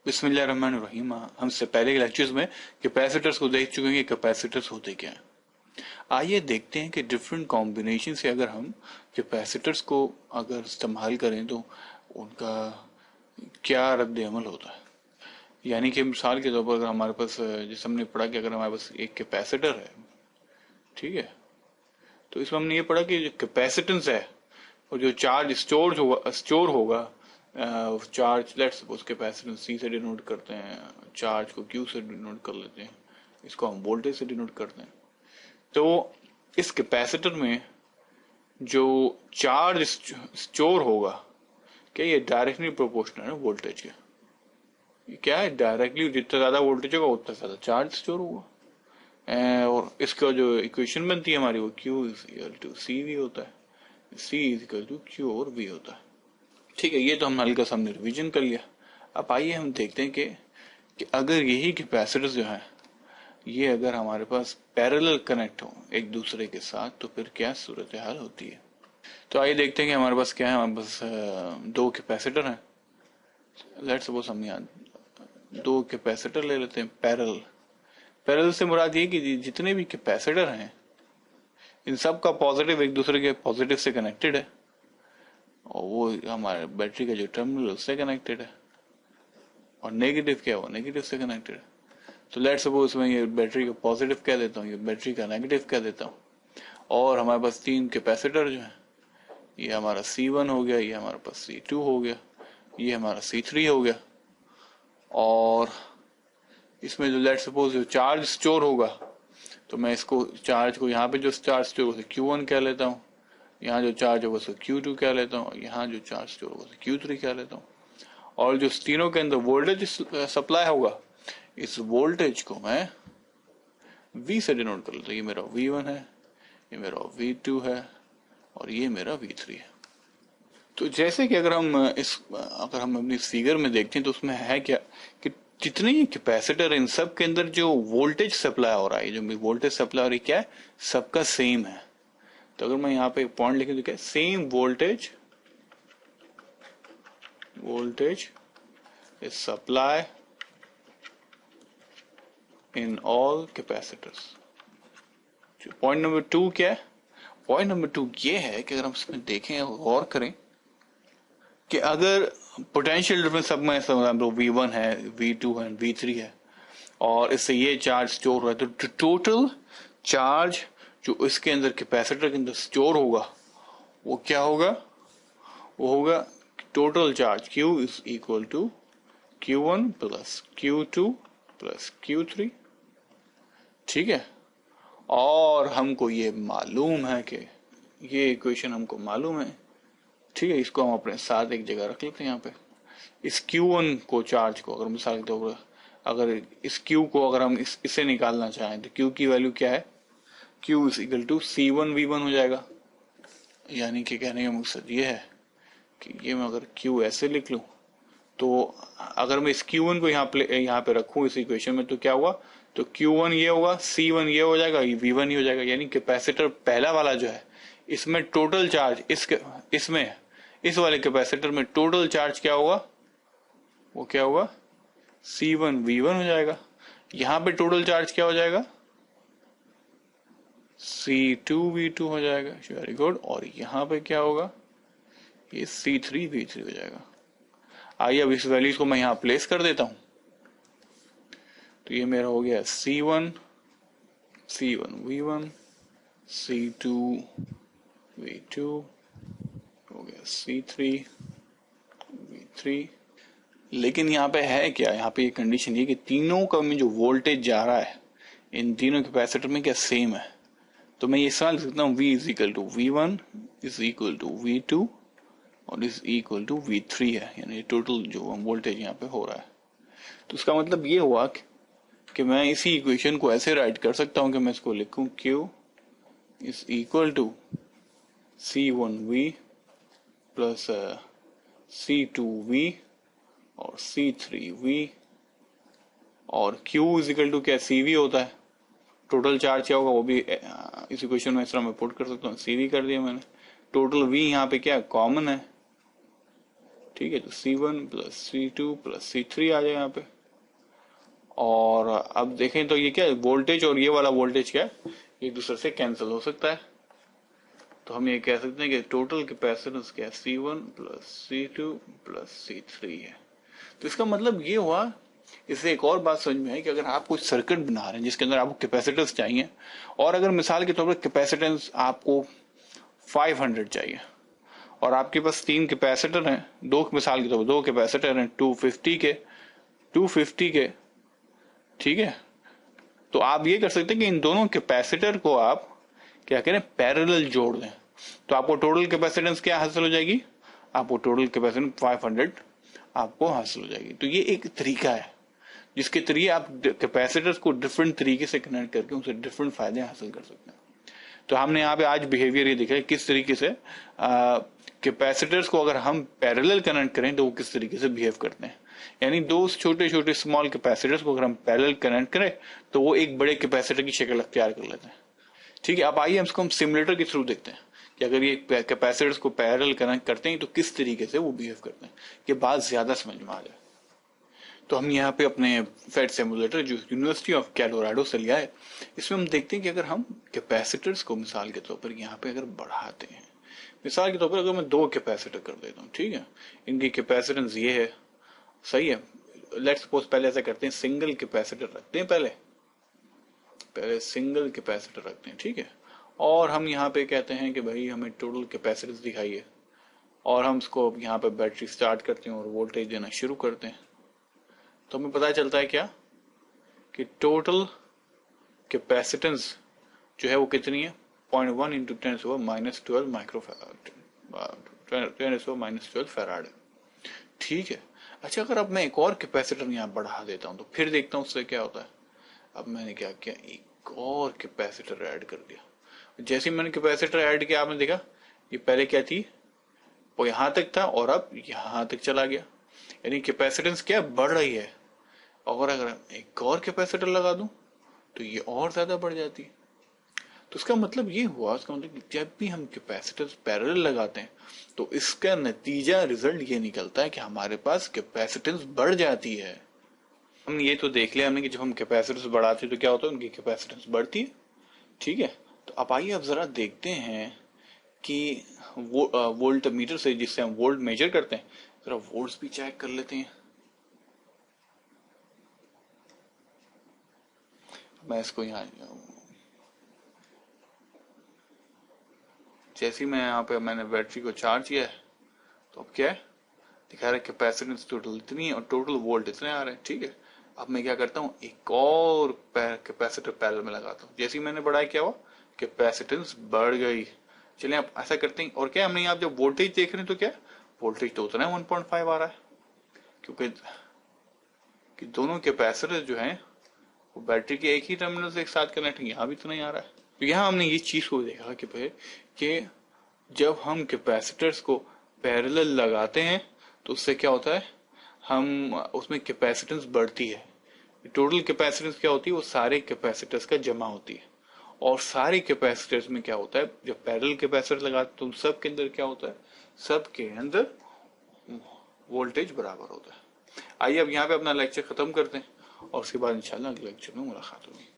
बिस्मिल्लाहिर्रहमानिर्रहीम। हमसे पहले के लेक्चर्स में कैपेसिटर्स को देख चुके हैं कि कैपेसिटर्स होते क्या हैं। आइए देखते हैं कि डिफरेंट कॉम्बिनेशन से अगर हम कैपेसिटर्स को अगर इस्तेमाल करें तो उनका क्या रद्द अमल होता है। यानी कि मिसाल के तौर पर अगर हमारे पास, जैसे हमने पढ़ा कि अगर हमारे पास एक कैपेसिटर है, ठीक है, तो इसमें हमने ये पढ़ा कि जो कैपेसिटेंस है और जो चार्ज स्टोर होगा charge, let's suppose capacitance C से डिनोट करते हैं, चार्ज को क्यू से डिनोट कर लेते हैं, इसको हम वोल्टेज से डिनोट करते हैं। तो इस कैपेसिटर में जो चार्ज स्टोर होगा, क्या ये डायरेक्टली प्रोपोर्शनल है वोल्टेज के। ये क्या है, डायरेक्टली जितना ज्यादा वोल्टेज होगा उतना ज्यादा चार्ज स्टोर होगा। और इसका जो इक्वेशन बनती है हमारी, वो Q is equal to C V होता है, C is equal to Q और V होता है। ठीक है, ये तो हम हल्का सा हमने रिविजन कर लिया। अब आइए हम देखते हैं कि अगर यही कैपेसिटर्स जो है ये अगर हमारे पास पैरेलल कनेक्ट हो एक दूसरे के साथ तो फिर क्या सूरत हाल होती है। तो आइए देखते हैं कि हमारे पास क्या है। हमारे पास दो कैपेसिटर हैं। लेट्स सपोज हम यहाँ दो कैपेसिटर ले लेते हैं पैरेलल। पैरेलल से मुराद ये कि जितने भी कैपेसिटर हैं इन सब का पॉजिटिव एक दूसरे के पॉजिटिव से कनेक्टेड है और वो हमारे बैटरी का जो टर्मिनल उससे कनेक्टेड है, और नेगेटिव क्या है, वो नेगेटिव से कनेक्टेड है। तो लेट्स सपोज मैं ये बैटरी का पॉजिटिव कह देता हूँ, ये बैटरी का नेगेटिव कह देता हूँ। और हमारे पास तीन कैपेसिटर जो है, ये हमारा C1 हो गया, ये हमारे पास C2 हो गया, ये हमारा C3 हो गया। और इसमें जो लेट्स सपोज जो चार्ज स्टोर होगा, तो मैं इसको चार्ज को यहाँ पे जो चार्ज स्टोर होगा Q1 कह लेता हूँ, यहाँ जो चार्ज होगा उसको Q2 कह लेता हूँ, यहाँ जो चार्ज स्टोर होगा उसको Q3 कह लेता हूँ। और जो तीनों के अंदर वोल्टेज सप्लाई होगा, इस वोल्टेज को मैं V से डिनोट कर लेता हूँ। ये मेरा V1 है, ये मेरा V2 है और ये मेरा V3 है। तो जैसे कि अगर हम अपनी फिगर में देखते हैं तो उसमें है क्या कि जितने ये कैपेसिटर इन सब के अंदर जो वोल्टेज सप्लाई हो रहा है, जो वोल्टेज सप्लाई हो रही है, क्या है, सबका सेम है। तो अगर मैं यहाँ पे एक पॉइंट लिखूं तो क्या, same voltage is supply in all capacitors. Point number 2 क्या है, पॉइंट नंबर 2 ये है कि अगर हम इसमें देखें और गौर करें कि अगर पोटेंशियल डिफरेंस सब में V1 है, V2 है, V3 है और इससे ये चार्ज स्टोर हो रहा है, तो टोटल चार्ज जो इसके अंदर कैपेसिटर के अंदर स्टोर होगा वो क्या होगा, वो होगा total charge Q is equal to Q1 plus Q2 plus Q3। ठीक है, और हमको ये मालूम है कि ये इक्वेशन हमको मालूम है। ठीक है, इसको हम अपने साथ एक जगह रख लेते हैं। यहाँ पे इस Q1 को चार्ज को अगर मिसाल के तौर पर अगर इस Q को अगर हम इसे निकालना चाहें तो Q की वैल्यू क्या है, Q is equal to C1V1 हो जाएगा। यानी कि कहने का मकसद ये है कि ये मैं अगर Q ऐसे लिख लूं तो अगर मैं इस Q1 को यहाँ पे रखूं इस इक्वेशन में तो क्या हुआ, तो Q1 ये होगा, C1 ये हो जाएगा, ये V1 ही हो जाएगा। यानी कैपेसिटर पहला वाला जो है इसमें टोटल चार्ज इसमें इस वाले कैपेसिटर में टोटल चार्ज क्या होगा, वो क्या होगा, C1V1 हो जाएगा। यहाँ पे टोटल चार्ज क्या हो जाएगा, C2V2 हो जाएगा। Very good. और यहाँ पे क्या होगा, ये C3V3 हो जाएगा। आइए अब इस वैल्यूज को मैं यहाँ प्लेस कर देता हूं। तो ये मेरा हो गया C1V1, C2V2 हो गया, C3V3। लेकिन यहाँ पे है क्या, यहाँ पे ये कंडीशन ये कि तीनों का में जो वोल्टेज जा रहा है इन तीनों कैपेसिटर में क्या सेम है। तो मैं ये सवाल लिख सकता हूँ V is equal to V1 is equal to V2 और इज इक्वल टू V3 है। यानी टोटल जो वोल्टेज यहाँ पे हो रहा है। तो उसका मतलब ये हुआ कि मैं इसी इक्वेशन को ऐसे राइट कर सकता हूँ कि मैं इसको लिखूं Q is equal to C1V plus C2V और C3V और Q इज इक्वल टू क्या, CV होता है, टोटल चार्ज क्या होगा वो भी इस इक्वेशन में इस तरह मैं पुट कर सकता हूँ। CV कर दिया मैंने। टोटल V यहाँ पे क्या कॉमन है, ठीक है, तो C1 plus C2 plus C3 आ जाए यहाँ पे। और अब देखें तो ये क्या है, वोल्टेज और ये वाला वोल्टेज क्या है, एक दूसरे से कैंसिल हो सकता है। तो हम ये कह सकते हैं कि टोटल कैपेसिटेंस क्या है, C1 plus C2 plus C3 है। तो इसका मतलब ये हुआ, इससे एक और बात समझ में आई कि अगर आप कुछ सर्किट बना रहे हैं जिसके अंदर आपको कैपेसिटेंस चाहिए, और अगर मिसाल के तौर पर कैपेसिटेंस आपको 500 चाहिए और आपके पास 3 कैपेसिटर हैं, दो मिसाल के तौर पर 2 कैपेसिटर हैं 250 के, ठीक है, तो आप ये कर सकते हैं कि इन दोनों कैपेसिटर को आप क्या करें, पैरेलल जोड़ दें। तो आपको टोटल कैपेसिटेंस क्या हासिल हो जाएगी, आपको टोटल कैपेसिटेंस 500 आपको हासिल हो जाएगी। तो ये एक तरीका है जिसके जरिए आप कैपेसिटर्स को डिफरेंट तरीके से कनेक्ट करके उनसे डिफरेंट फायदे हासिल कर सकते हैं। तो हमने यहाँ पे आज बिहेवियर ये देखा है किस तरीके से कैपेसिटर्स को अगर हम पैरेलल कनेक्ट करें तो वो किस तरीके से बिहेव करते हैं। यानी दो छोटे छोटे स्मॉल कैपेसिटर्स को अगर हम पैरेलल कनेक्ट करें तो वो एक बड़े कैपेसिटर की शक्ल अख्तियार कर लेते हैं। ठीक है, अब आइए हम सिमुलेटर के थ्रू देखते हैं कि अगर ये कैपेसिटर्स को पैरेलल कनेक्ट करते हैं तो किस तरीके से वो बिहेव करते हैं, ये बात ज्यादा समझ में आ जाए। तो हम यहाँ पे अपने फेड सिमुलेटर जो यूनिवर्सिटी ऑफ कोलोराडो से लिया है, इसमें हम देखते हैं कि अगर हम कैपेसिटर्स को मिसाल के तौर पर यहाँ पे अगर बढ़ाते हैं, मिसाल के तौर पर अगर मैं 2 कैपेसिटर कर देता हूँ, ठीक है, इनकी कैपेसिटेंस ये है, सही है, लेट्स सपोज पहले ऐसा करते हैं, सिंगल कैपेसिटर रखते हैं, पहले सिंगल कैपेसिटर रखते हैं, ठीक है, और हम यहाँ पे कहते हैं कि भाई हमें टोटल कैपेसिटेंस दिखाइए, और हम इसको यहाँ पे बैटरी स्टार्ट करते हैं और वोल्टेज देना शुरू करते हैं। तो हमें पता चलता है क्या कि टोटल कैपेसिटेंस जो है वो कितनी है, 0.1 इंटू 10⁻12 माइक्रोफैराड, 10⁻12 फैराड है, ठीक है। अच्छा, अगर अब मैं एक और कैपेसिटर यहाँ बढ़ा देता हूँ तो फिर देखता हूँ उससे क्या होता है। अब मैंने क्या किया, एक और कैपेसिटर ऐड कर दिया। जैसे मैंने कैपेसिटर ऐड किया, आपने देखा ये पहले क्या थी, वो यहां तक था और अब यहां तक चला गया, यानी कैपेसिटेंस क्या बढ़ रही है। और अगर एक और कैपेसिटर लगा दूं तो ये और ज्यादा बढ़ जाती है। तो इसका मतलब ये हुआ, इसका मतलब जब भी हम कैपेसिटर्स पैरेलल लगाते हैं तो इसका नतीजा रिजल्ट ये निकलता है कि हमारे पास कैपेसिटेंस बढ़ जाती है। हम ये तो देख लिया हमने कि जब हम कैपेसिटेंस बढ़ाते हैं तो क्या होता है, उनकी कैपेसिटेंस बढ़ती है, ठीक है। तो अब आइए अब जरा देखते हैं कि वोल्ट मीटर से जिससे हम वोल्ट मेजर करते हैं, जरा वोल्ट्स भी चेक कर लेते हैं। मैं इसको यहाँ, जैसे ही मैं यहाँ पे मैंने बैटरी को चार्ज किया है तो अब क्या है, दिखा रहा है कैपेसिटेंस टोटल इतनी है और टोटल वोल्ट इतने आ रहे हैं, ठीक है। अब मैं क्या करता हूँ, एक और कैपेसिटर पैरेलल में लगाता हूँ। जैसे ही मैंने बढ़ाया क्या हुआ, कैपेसिटेंस बढ़ गई। चलिए आप ऐसा करते हैं, और क्या हमने यहाँ जब वोल्टेज देख रहे हैं तो क्या वोल्टेज तो उतना 1.5 आ रहा है, क्योंकि कि दोनों कैपेसिटर जो हैं वो बैटरी के एक ही टर्मिनल से एक साथ कनेक्ट, यहाँ भी तो नहीं आ रहा है। तो यहाँ हमने ये चीज को देखा कि जब हम कैपेसिटर्स को पैरेलल लगाते हैं तो उससे क्या होता है, हम उसमें कैपेसिटेंस बढ़ती है। टोटल कैपेसिटेंस क्या होती है, वो सारे कैपेसिटर्स का जमा होती है। और सारे कैपेसिटर्स में क्या होता है, जब पैरेलल कैपेसिटर लगाते तो उन सब के अंदर क्या होता है, सब के अंदर वोल्टेज बराबर होता है। आइए अब यहाँ पे अपना लेक्चर खत्म करते हैं और उसके बाद इंशाल्लाह अगले लेक्चर में मुलाकात होगी।